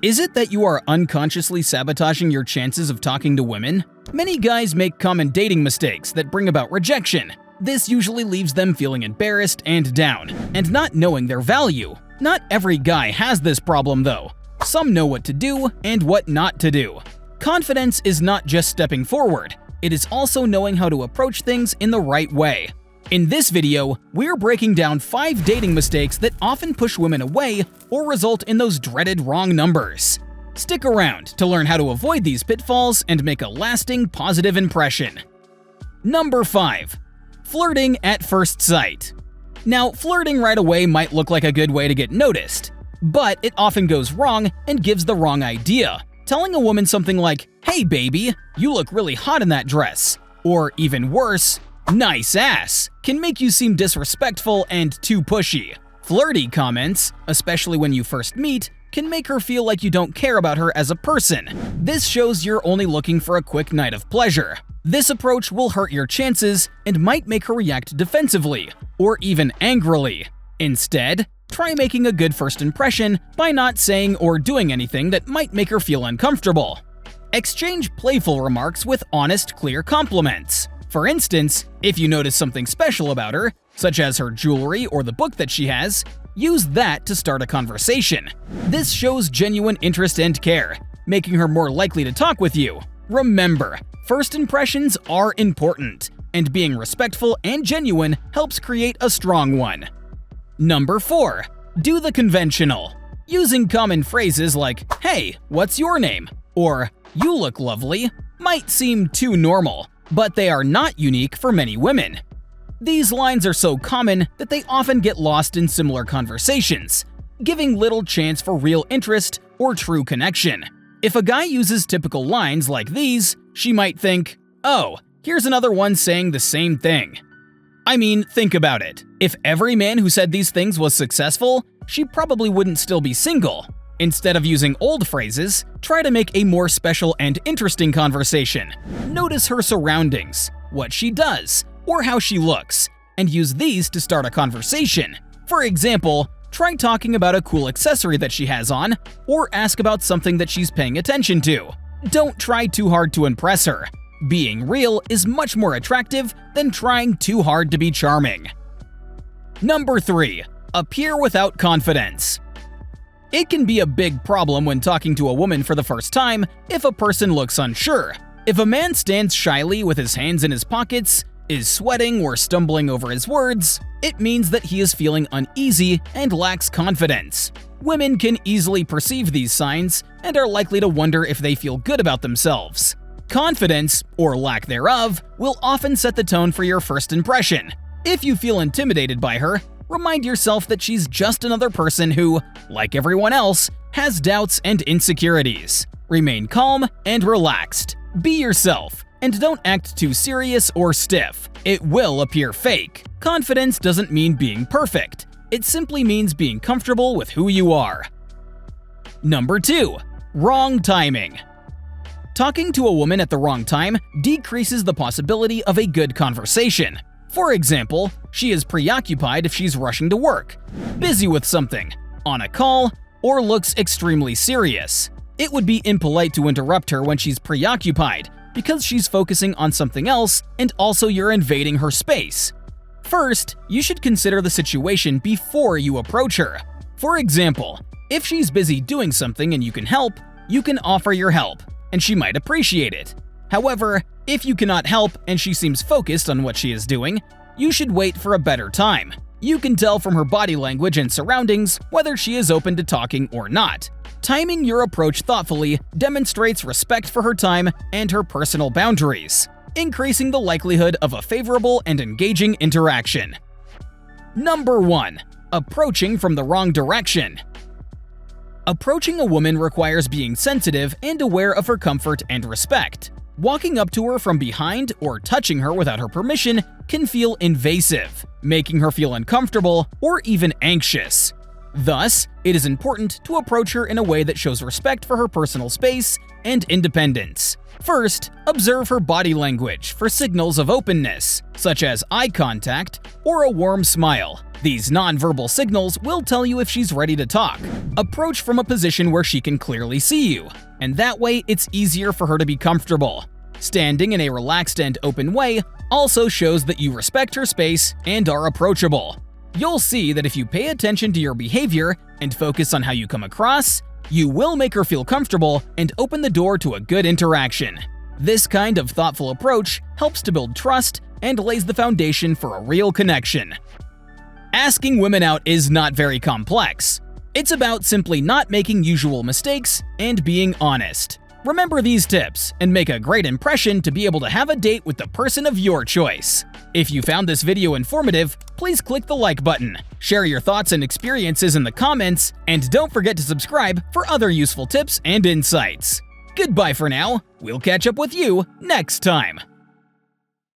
Is it that you are unconsciously sabotaging your chances of talking to women? Many guys make common dating mistakes that bring about rejection. This usually leaves them feeling embarrassed and down, and not knowing their value. Not every guy has this problem though. Some know what to do and what not to do. Confidence is not just stepping forward, it is also knowing how to approach things in the right way. In this video, we're breaking down 5 dating mistakes that often push women away or result in those dreaded wrong numbers. Stick around to learn how to avoid these pitfalls and make a lasting positive impression. Number 5. Flirting at first sight. Now, flirting right away might look like a good way to get noticed, but it often goes wrong and gives the wrong idea. Telling a woman something like, "Hey baby, you look really hot in that dress," or even worse, "Nice ass," can make you seem disrespectful and too pushy. Flirty comments, especially when you first meet, can make her feel like you don't care about her as a person. This shows you're only looking for a quick night of pleasure. This approach will hurt your chances and might make her react defensively, or even angrily. Instead, try making a good first impression by not saying or doing anything that might make her feel uncomfortable. Exchange playful remarks with honest, clear compliments. For instance, if you notice something special about her, such as her jewelry or the book that she has, use that to start a conversation. This shows genuine interest and care, making her more likely to talk with you. Remember, first impressions are important, and being respectful and genuine helps create a strong one. Number 4. Do the conventional. Using common phrases like, "Hey, what's your name?" or "You look lovely" might seem too normal, but they are not unique for many women. These lines are so common that they often get lost in similar conversations, giving little chance for real interest or true connection. If a guy uses typical lines like these, she might think, "Oh, here's another one saying the same thing." I mean, think about it. If every man who said these things was successful, she probably wouldn't still be single. Instead of using old phrases, try to make a more special and interesting conversation. Notice her surroundings, what she does, or how she looks, and use these to start a conversation. For example, try talking about a cool accessory that she has on, or ask about something that she's paying attention to. Don't try too hard to impress her. Being real is much more attractive than trying too hard to be charming. Number 3. Appear without confidence. It can be a big problem when talking to a woman for the first time if a person looks unsure. If a man stands shyly with his hands in his pockets, is sweating or stumbling over his words, it means that he is feeling uneasy and lacks confidence. Women can easily perceive these signs and are likely to wonder if they feel good about themselves. Confidence, or lack thereof, will often set the tone for your first impression. If you feel intimidated by her, remind yourself that she's just another person who, like everyone else, has doubts and insecurities. Remain calm and relaxed. Be yourself, and don't act too serious or stiff. It will appear fake. Confidence doesn't mean being perfect. It simply means being comfortable with who you are. Number 2. Wrong timing. Talking to a woman at the wrong time decreases the possibility of a good conversation. For example, she is preoccupied if she's rushing to work, busy with something, on a call, or looks extremely serious. It would be impolite to interrupt her when she's preoccupied because she's focusing on something else and also you're invading her space. First, you should consider the situation before you approach her. For example, if she's busy doing something and you can help, you can offer your help, and she might appreciate it. However, if you cannot help and she seems focused on what she is doing, you should wait for a better time. You can tell from her body language and surroundings whether she is open to talking or not. Timing your approach thoughtfully demonstrates respect for her time and her personal boundaries, increasing the likelihood of a favorable and engaging interaction. Number 1. Approaching from the wrong direction. Approaching a woman requires being sensitive and aware of her comfort and respect. Walking up to her from behind or touching her without her permission can feel invasive, making her feel uncomfortable or even anxious. Thus, it is important to approach her in a way that shows respect for her personal space and independence. First, observe her body language for signals of openness, such as eye contact or a warm smile. These nonverbal signals will tell you if she's ready to talk. Approach from a position where she can clearly see you, and that way it's easier for her to be comfortable. Standing in a relaxed and open way also shows that you respect her space and are approachable. You'll see that if you pay attention to your behavior and focus on how you come across, you will make her feel comfortable and open the door to a good interaction. This kind of thoughtful approach helps to build trust and lays the foundation for a real connection. Asking women out is not very complex. It's about simply not making usual mistakes and being honest. Remember these tips and make a great impression to be able to have a date with the person of your choice. If you found this video informative, please click the like button, share your thoughts and experiences in the comments, and don't forget to subscribe for other useful tips and insights. Goodbye for now. We'll catch up with you next time.